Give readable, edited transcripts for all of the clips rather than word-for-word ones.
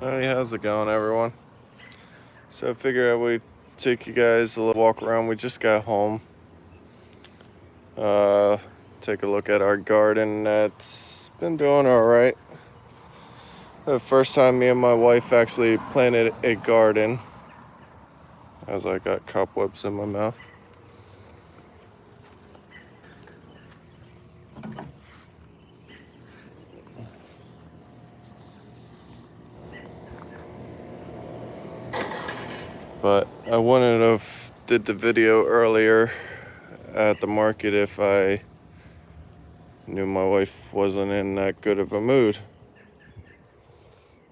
Hey, how's it going, everyone? So I figured I would take you guys a little walk around. We just got home. Uh, Take a look at our garden. That's been doing all right. The first time me and my wife actually planted a garden, as I got cobwebs in my mouth. But I wouldn't have did the video earlier at the market if I knew my wife wasn't in that good of a mood.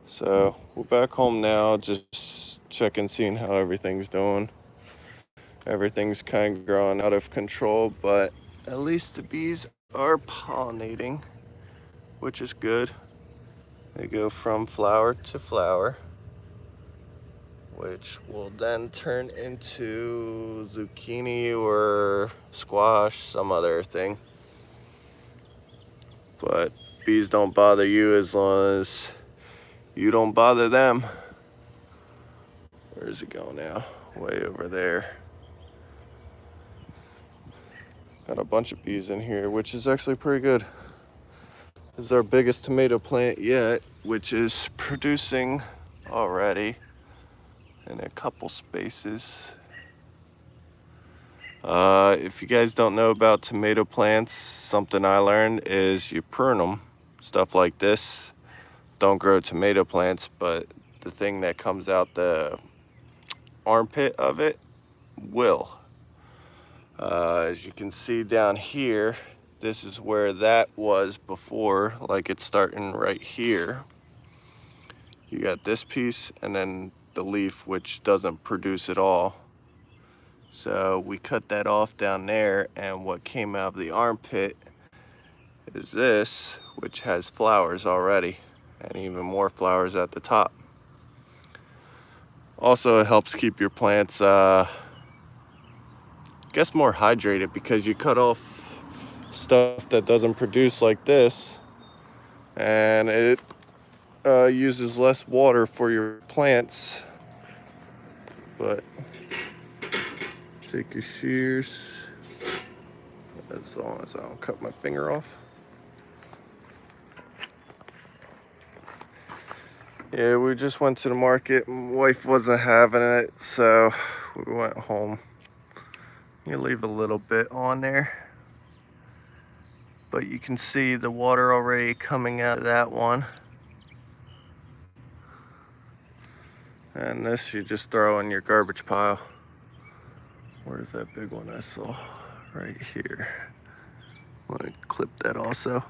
So we're back home now, just checking, seeing how everything's doing. Everything's kind of growing out of control, but at least the bees are pollinating, which is good. They go from flower to flower, which will then turn into zucchini or squash, some other thing. But bees don't bother you as long as you don't bother them. Where's it go now? Way over there. Got a bunch of bees in here, which is actually pretty good. This is our biggest tomato plant yet, which is producing already in a couple spaces. If you guys don't know about tomato plants, something I learned is you prune them. Stuff like this don't grow tomato plants, but the thing that comes out the armpit of it will. As you can see down here, this is where that was before, like it's starting right here. You got this piece and then the leaf, which doesn't produce at all. So we cut that off down there, and what came out of the armpit is this, which has flowers already, and even more flowers at the top. Also, it helps keep your plants, I guess, more hydrated, because you cut off stuff that doesn't produce like this, and it uses less water for your plants. But take your shears, as long as I don't cut my finger off. Yeah, we just went to the market. My wife wasn't having it, so we went home. You leave a little bit on there, but you can see the water already coming out of that one. And this you just throw in your garbage pile. Where's that big one I saw? Right here. I'm gonna clip that also.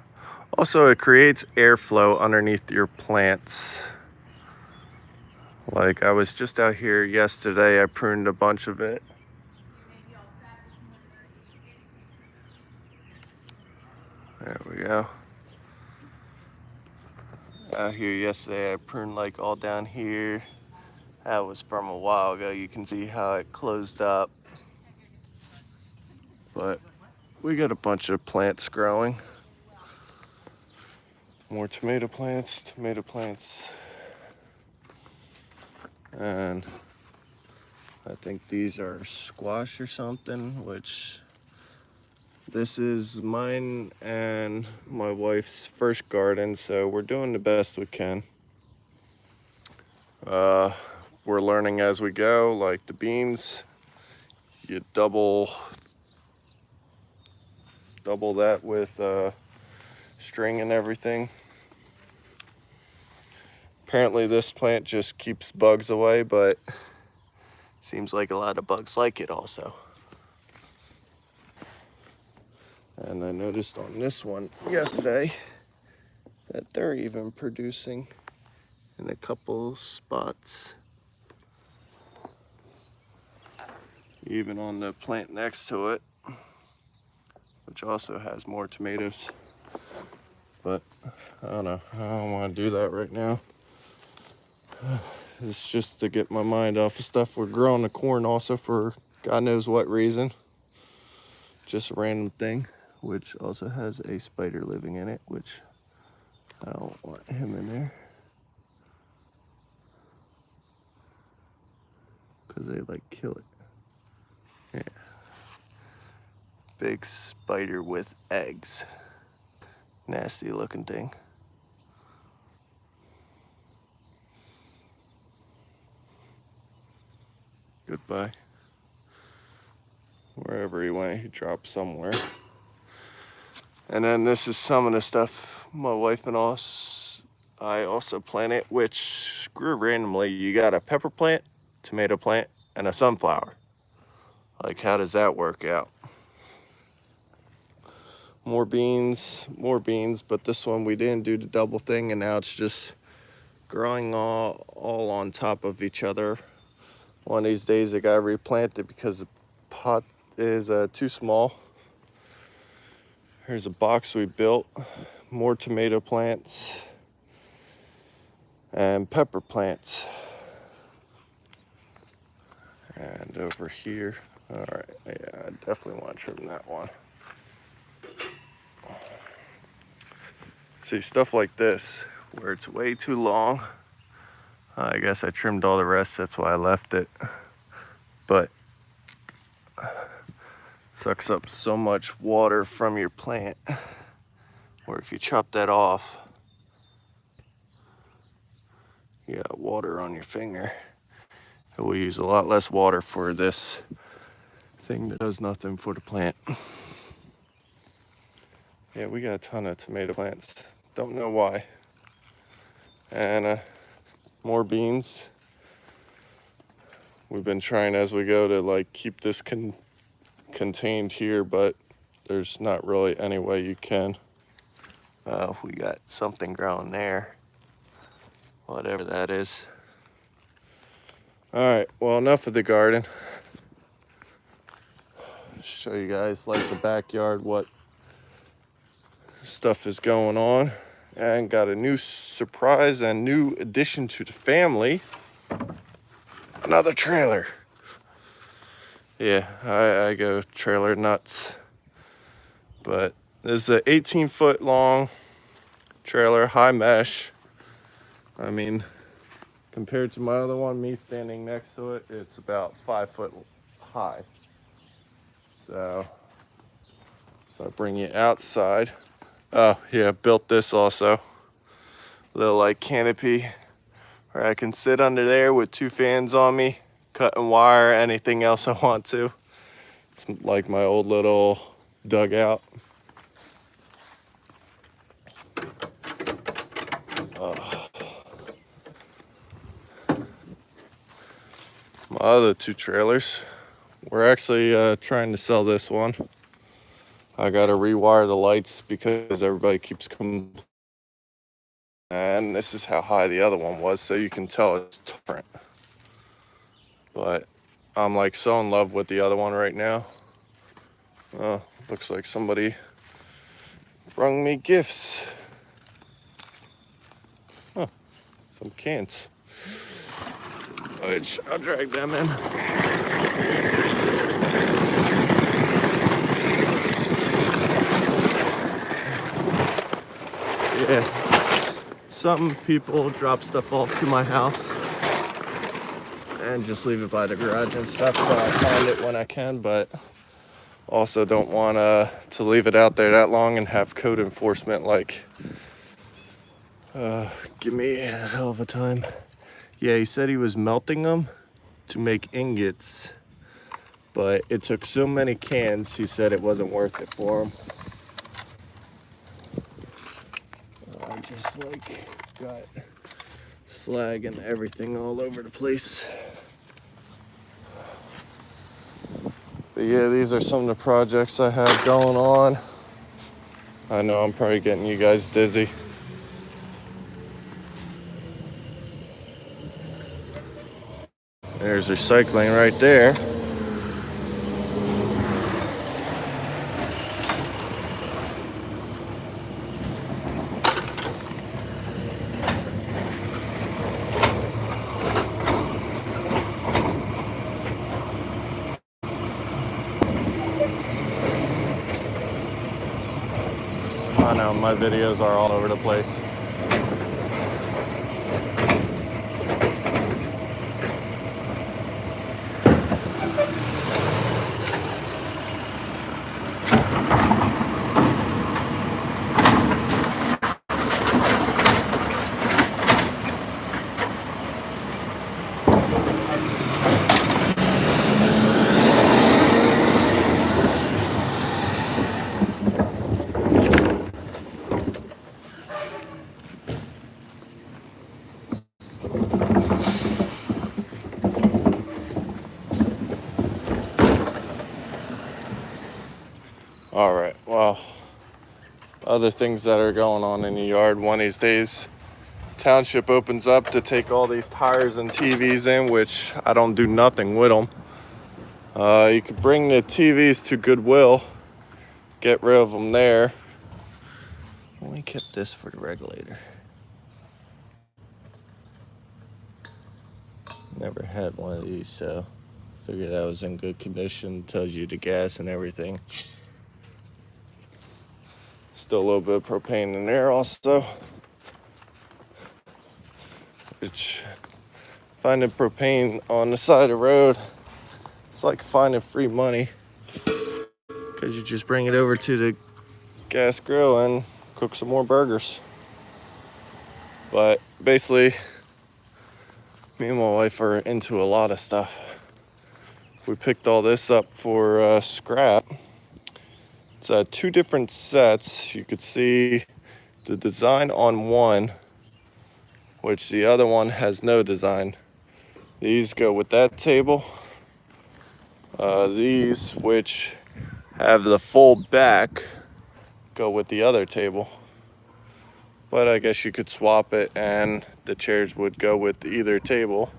Also, it creates airflow underneath your plants. Like, I was just out here yesterday, I pruned a bunch of it. There we go. Out here yesterday, I pruned like all down here. That was from a while ago. You can see how it closed up. But we got a bunch of plants growing. More tomato plants. And I think these are squash or something, which this is mine and my wife's first garden, so we're doing the best we can. We're learning as we go. Like the beans, you double that with string and everything. Apparently this plant just keeps bugs away, but seems like a lot of bugs like it also. And I noticed on this one yesterday that they're even producing in a couple spots. Even on the plant next to it, which also has more tomatoes. But I don't know, I don't want to do that right now. It's just to get my mind off of stuff. We're growing the corn also for God knows what reason. Just a random thing, which also has a spider living in it, which I don't want him in there. because they like kill it. Yeah. Big spider with eggs. Nasty looking thing. Goodbye. Wherever he went, he dropped somewhere. And then this is some of the stuff my wife and I also planted, which grew randomly. You got a pepper plant, tomato plant, and a sunflower. Like, how does that work out? More beans, but this one we didn't do the double thing, and now it's just growing all on top of each other. One of these days it got replanted because the pot is too small. Here's a box we built, more tomato plants and pepper plants. And over here, all right, yeah, I definitely want to trim that one. See, stuff like this, where it's way too long. I guess I trimmed all the rest, that's why I left it. But it sucks up so much water from your plant, where if you chop that off, you got water on your finger. It will use a lot less water for this thing that does nothing for the plant. Yeah, we got a ton of tomato plants. Don't know why. And more beans. We've been trying as we go to like keep this contained here, but there's not really any way you can. We got something growing there, whatever that is. All right, well, enough of the garden. Show you guys like the backyard, what stuff is going on, and got a new surprise and new addition to the family. Another trailer. Yeah, I go trailer nuts. But this is an 18-foot long trailer, high mesh. I mean, compared to my other one, me standing next to it, it's about 5 foot high. So if I bring you outside, oh yeah, built this also. Little like canopy where I can sit under there with 2 fans on me, cutting wire, anything else I want to. It's like my old little dugout. My other 2 trailers, we're actually trying to sell this one. I gotta rewire the lights because everybody keeps coming. And this is how high the other one was, so you can tell it's different. But I'm like so in love with the other one right now. Oh, looks like somebody brought me gifts. Huh, some cans. Which I'll drag them in. Yeah, some people drop stuff off to my house and just leave it by the garage and stuff, so I find it when I can, but also don't want to leave it out there that long and have code enforcement like give me a hell of a time. Yeah, he said he was melting them to make ingots, but it took so many cans, he said it wasn't worth it for him. I just like got slag and everything all over the place. But yeah, these are some of the projects I have going on. I know I'm probably getting you guys dizzy. There's recycling right there. I know, my videos are all over the place. All right, well, other things that are going on in the yard. One of these days, township opens up to take all these tires and TVs in, which I don't do nothing with them. You could bring the TVs to Goodwill, get rid of them there. We kept this for the regulator. Never had one of these, so figured that was in good condition. Tells you the gas and everything. Still a little bit of propane in there also, which finding propane on the side of the road, it's like finding free money, because you just bring it over to the gas grill and cook some more burgers. But basically, me and my wife are into a lot of stuff. We picked all this up for scrap. It's 2 different sets. You could see the design on one, which the other one has no design. These go with that table. These, which have the full back, go with the other table. But I guess you could swap it and the chairs would go with either table.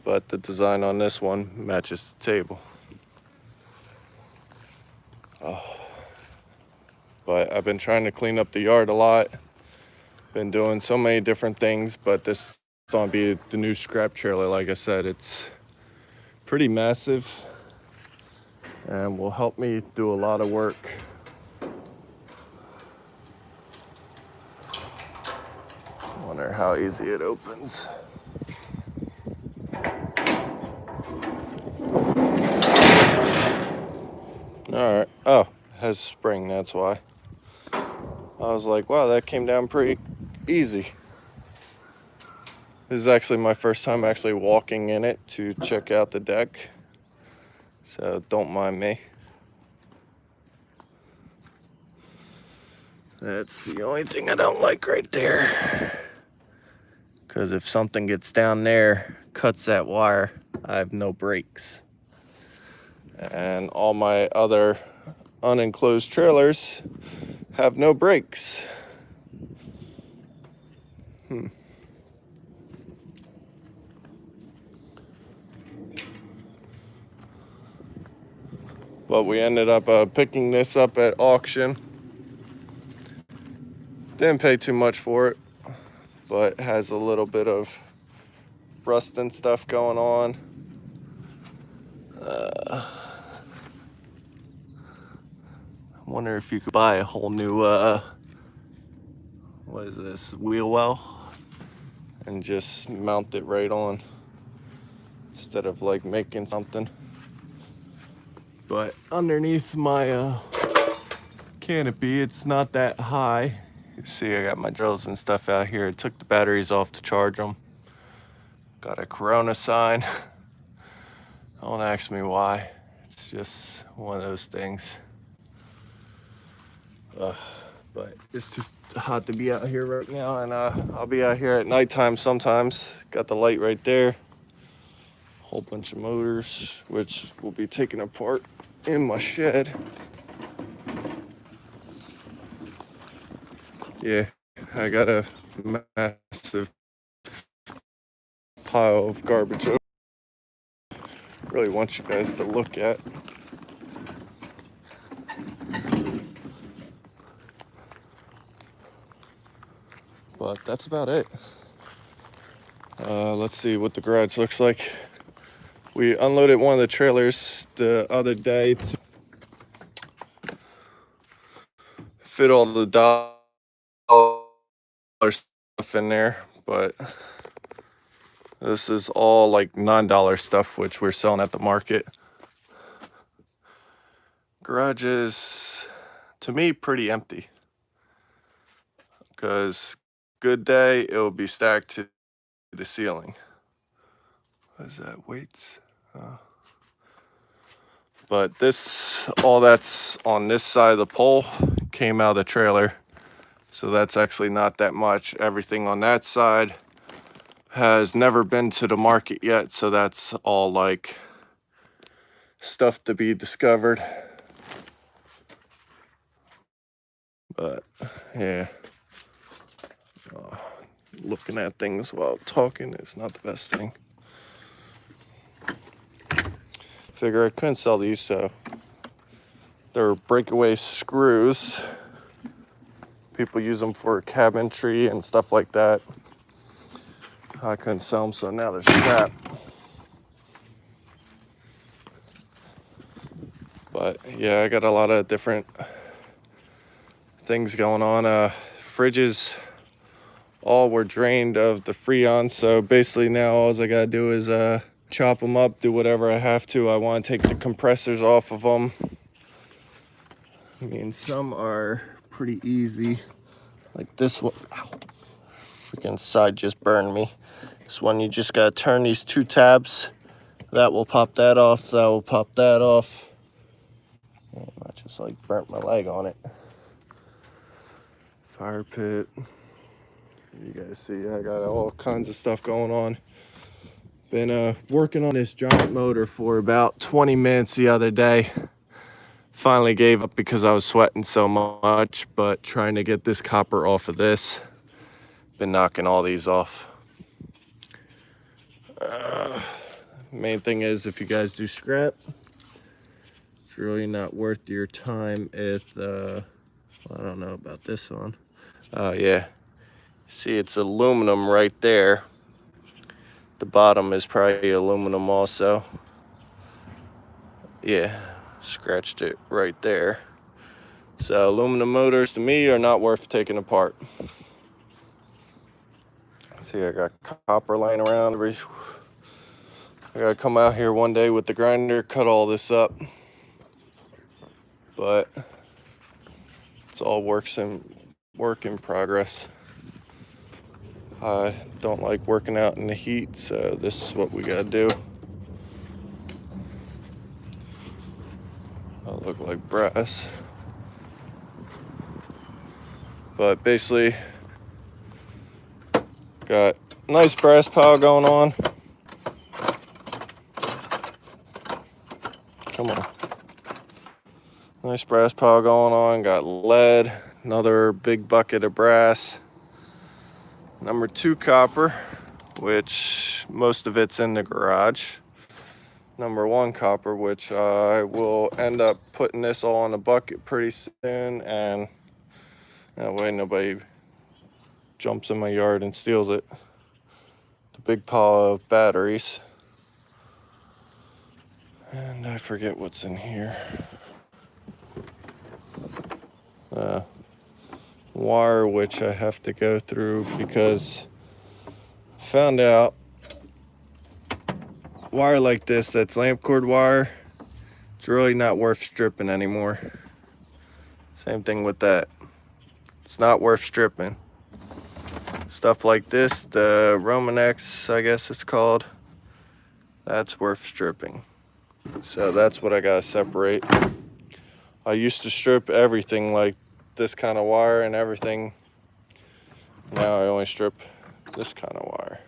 But the design on this one matches the table. But I've been trying to clean up the yard a lot. Been doing so many different things, but this is gonna be the new scrap trailer. Like I said, it's pretty massive and will help me do a lot of work. I wonder how easy it opens. All right. Oh, it has spring, that's why. I was like, wow, that came down pretty easy. This is actually my first time actually walking in it to check out the deck, so don't mind me. That's the only thing I don't like right there, because if something gets down there, cuts that wire, I have no brakes. And all my other unenclosed trailers have no brakes. But we ended up picking this up at auction. Didn't pay too much for it, but has a little bit of rust and stuff going on. I wonder if you could buy a whole new, what is this, wheel well, and just mount it right on instead of like making something. But underneath my canopy, it's not that high. You see, I got my drills and stuff out here. I took the batteries off to charge them. Got a Corona sign. Don't ask me why. It's just one of those things. But it's too hot to be out here right now, and I'll be out here at nighttime sometimes. Got the light right there. Whole bunch of motors, which will be taken apart in my shed. Yeah, I got a massive pile of garbage over. Really want you guys to look at. But that's about it. Let's see what the garage looks like. We unloaded one of the trailers the other day to fit all the dollar stuff in there, but this is all like $9 stuff, which we're selling at the market. Garage is, to me, pretty empty, because good day, it will be stacked to the ceiling. What is that, weights? But this, all that's on this side of the pole came out of the trailer. So that's actually not that much. Everything on that side has never been to the market yet. So that's all like stuff to be discovered. But yeah, looking at things while talking is not the best thing. Figure I couldn't sell these, so they're breakaway screws. People use them for cabinetry and stuff like that. I couldn't sell them, so now they're scrap. But yeah, I got a lot of different things going on. Fridges all were drained of the Freon, so basically now all I gotta do is chop them up, do whatever I have to. I want to take the compressors off of them. I mean, some are pretty easy, like this one. Ow. Freaking side just burned me. This one, you just gotta turn these two tabs. That will pop that off, that will pop that off. I just like burnt my leg on it. Fire pit. You guys see, I got all kinds of stuff going on. Been working on this giant motor for about 20 minutes the other day. Finally gave up because I was sweating so much, but trying to get this copper off of this. Been knocking all these off. Main thing is, if you guys do scrap, it's really not worth your time if, I don't know about this one. Yeah, see it's aluminum right there. The bottom is probably aluminum also. Yeah, scratched it right there. So aluminum motors to me are not worth taking apart. See, I got copper laying around. I gotta come out here one day with the grinder, cut all this up. But it's all work in progress. I don't like working out in the heat, so this is what we gotta do. I look like brass. But basically, got nice brass pile going on. Come on. Nice brass pile going on. Got lead, another big bucket of brass. Number 2 copper, which most of it's in the garage. Number 1 copper, which I will end up putting this all in a bucket pretty soon, and that way nobody jumps in my yard and steals it. The big pile of batteries. And I forget what's in here. Wire, which I have to go through because I found out wire like this, that's lamp cord wire, it's really not worth stripping anymore. Same thing with that. It's not worth stripping. Stuff like this, the Romanex, I guess it's called, that's worth stripping. So that's what I gotta separate. I used to strip everything like this kind of wire and everything. Now I only strip this kind of wire.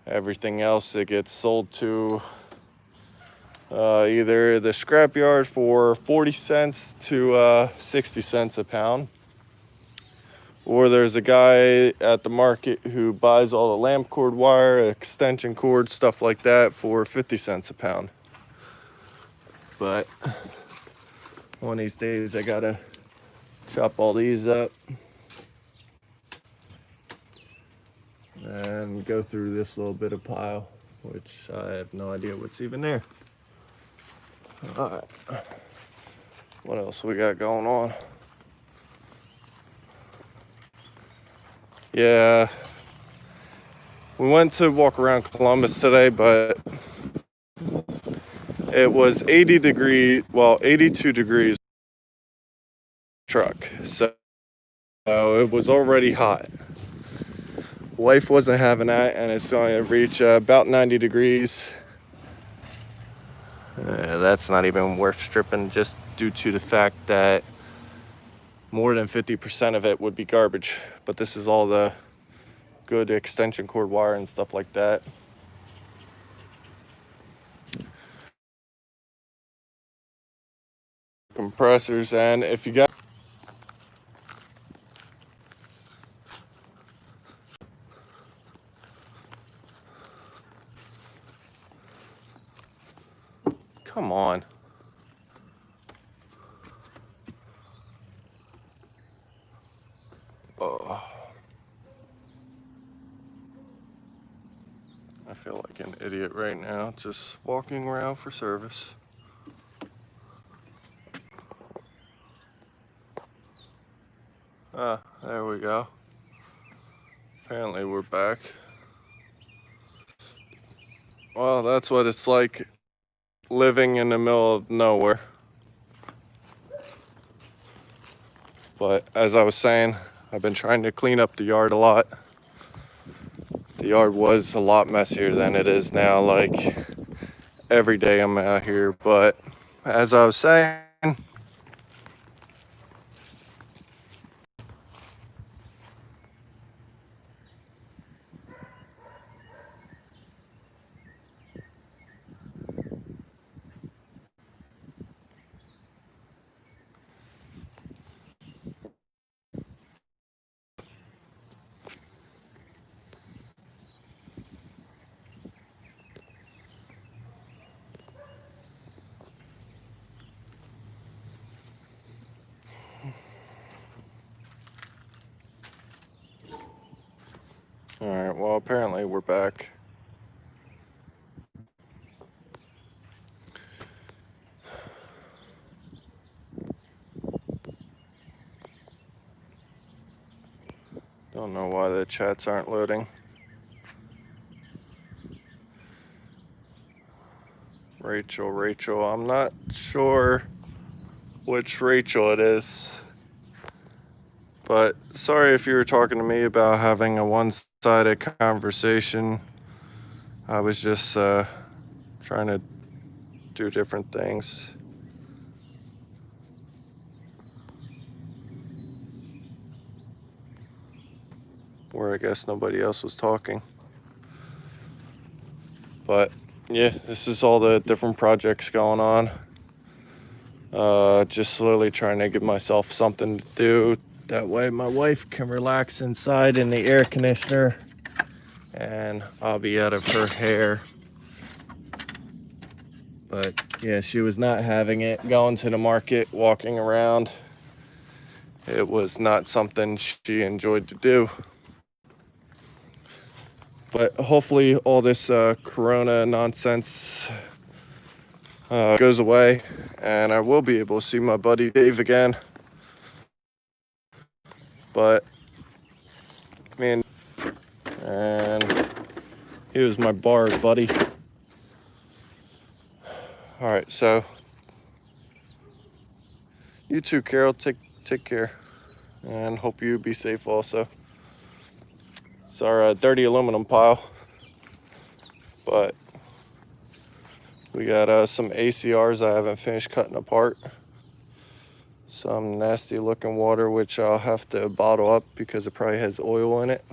Everything else, it gets sold to either the scrapyard for 40 cents to 60 cents a pound, or there's a guy at the market who buys all the lamp cord wire, extension cord, stuff like that for 50 cents a pound. But one of these days I gotta chop all these up and go through this little bit of pile, which I have no idea what's even there. All right, what else we got going on? Yeah, we went to walk around Columbus today, but it was 80 degrees, well, 82 degrees truck, so it was already hot. Wife wasn't having that, and it's going to reach about 90 degrees. That's not even worth stripping, just due to the fact that more than 50% of it would be garbage. But this is all the good extension cord wire and stuff like that. Compressors, and if you got Come on. Oh. I feel like an idiot right now, just walking around for service. Ah, there we go. Apparently we're back. Well, that's what it's like living in the middle of nowhere. But as I was saying, I've been trying to clean up the yard a lot. The yard was a lot messier than it is now. Like every day I'm out here. But as I was saying, all right, well, apparently we're back. Don't know why the chats aren't loading. Rachel, I'm not sure which Rachel it is. But sorry if you were talking to me about having a one-sided conversation. I was just trying to do different things. Where I guess nobody else was talking. But yeah, this is all the different projects going on. Just slowly trying to give myself something to do. That way my wife can relax inside in the air conditioner and I'll be out of her hair. But yeah, she was not having it. Going to the market, walking around. It was not something she enjoyed to do. But hopefully all this corona nonsense goes away and I will be able to see my buddy Dave again. But man, and he was my bar buddy. All right, so you too, Carol. Take care, and hope you be safe also. It's our dirty aluminum pile, but we got some ACRs I haven't finished cutting apart. Some nasty looking water, which I'll have to bottle up because it probably has oil in it.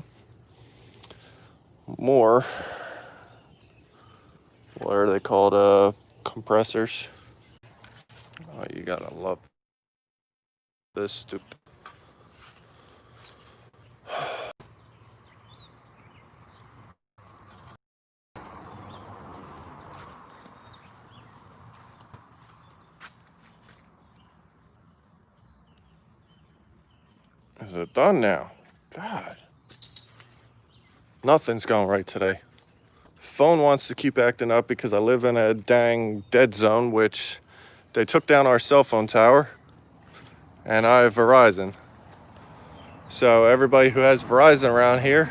More, what are they called? Compressors. Oh, you gotta love this stupid. Is it done now? God. Nothing's going right today. Phone wants to keep acting up because I live in a dang dead zone, which they took down our cell phone tower, and I have Verizon. So everybody who has Verizon around here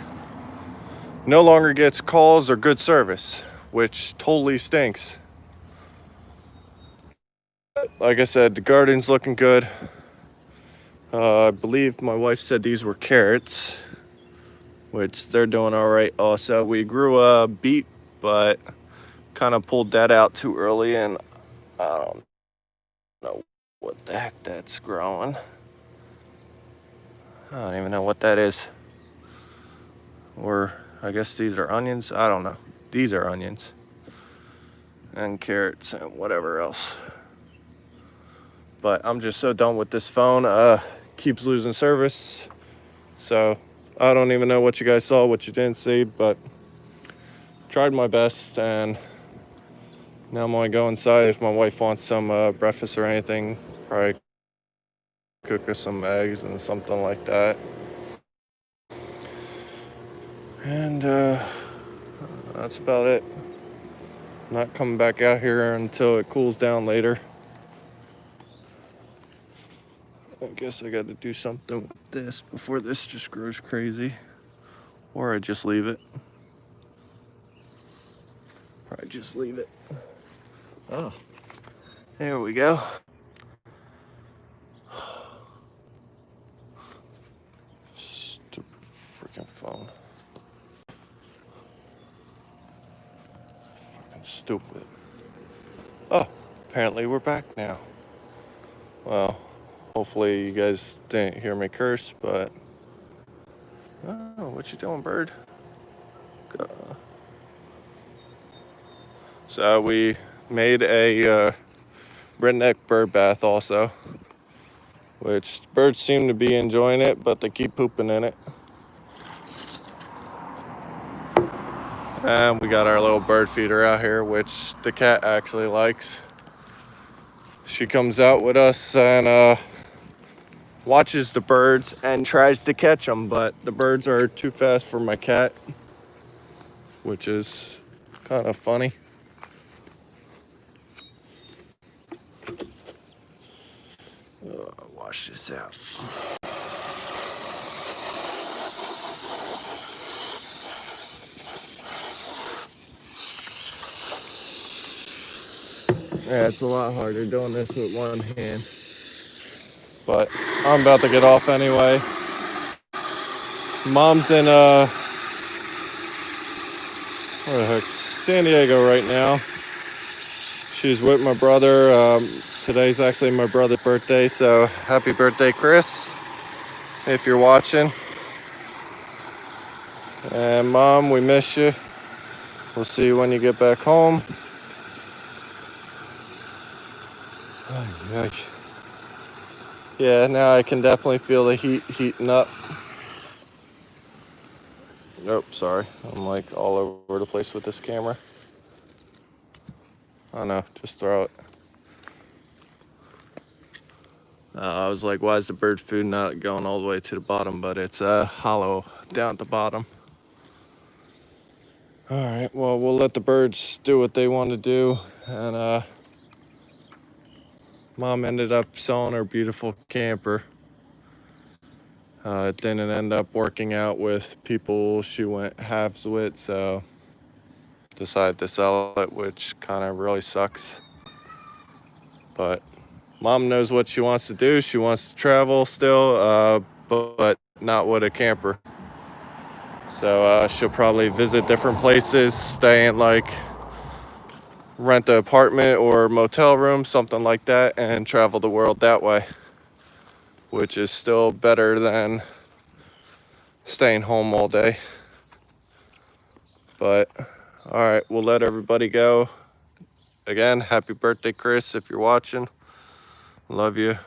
no longer gets calls or good service, which totally stinks. Like I said, the garden's looking good. I believe my wife said these were carrots, which they're doing all right also. We grew a beet, but kind of pulled that out too early, and I don't know what the heck that's growing. I don't even know what that is. Or I guess these are onions. I don't know. These are onions. And carrots and whatever else. But I'm just so done with this phone. Keeps losing service. So I don't even know what you guys saw, what you didn't see, but tried my best, and Now I'm gonna go inside. If my wife wants some breakfast or anything, probably cook her some eggs and something like that. And that's about it. Not coming back out here until it cools down later. I guess I got to do something with this before this just grows crazy. Or I just leave it. Probably just leave it. Oh, there we go. Stupid freaking phone. Fucking stupid. Oh, apparently we're back now. Well, hopefully you guys didn't hear me curse, but... Oh, what you doing, bird? So we made a redneck bird bath also, which birds seem to be enjoying it, but they keep pooping in it. And we got our little bird feeder out here, which the cat actually likes. She comes out with us and watches the birds and tries to catch them, but the birds are too fast for my cat, which is kind of funny. Wash this out. Yeah, it's a lot harder doing this with one hand. But I'm about to get off anyway. Mom's in where the heck? San Diego right now. She's with my brother. Today's actually my brother's birthday, so happy birthday, Chris, if you're watching. And Mom, we miss you. We'll see you when you get back home. Yeah, now I can definitely feel the heat heating up. Nope, sorry. I'm like all over the place with this camera. Oh no, just throw it. I was like, why is the bird food not going all the way to the bottom? But it's hollow down at the bottom. All right, well, we'll let the birds do what they want to do. And Mom ended up selling her beautiful camper. It didn't end up working out with people she went halves with, so decided to sell it, which kind of really sucks. But Mom knows what she wants to do. She wants to travel still, but not with a camper. So she'll probably visit different places, stay in like rent an apartment or motel room, something like that, and travel the world that way, which is still better than staying home all day. But all right, we'll let everybody go. Again, happy birthday, Chris, if you're watching. Love you.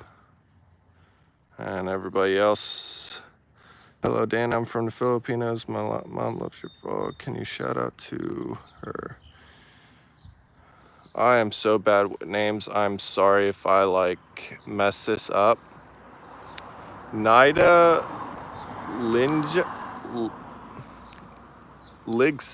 And everybody else. Hello, Dan. I'm from the Filipinos. My mom loves your vlog. Can you shout out to her? I am so bad with names. I'm sorry if I like mess this up. Nida Ligs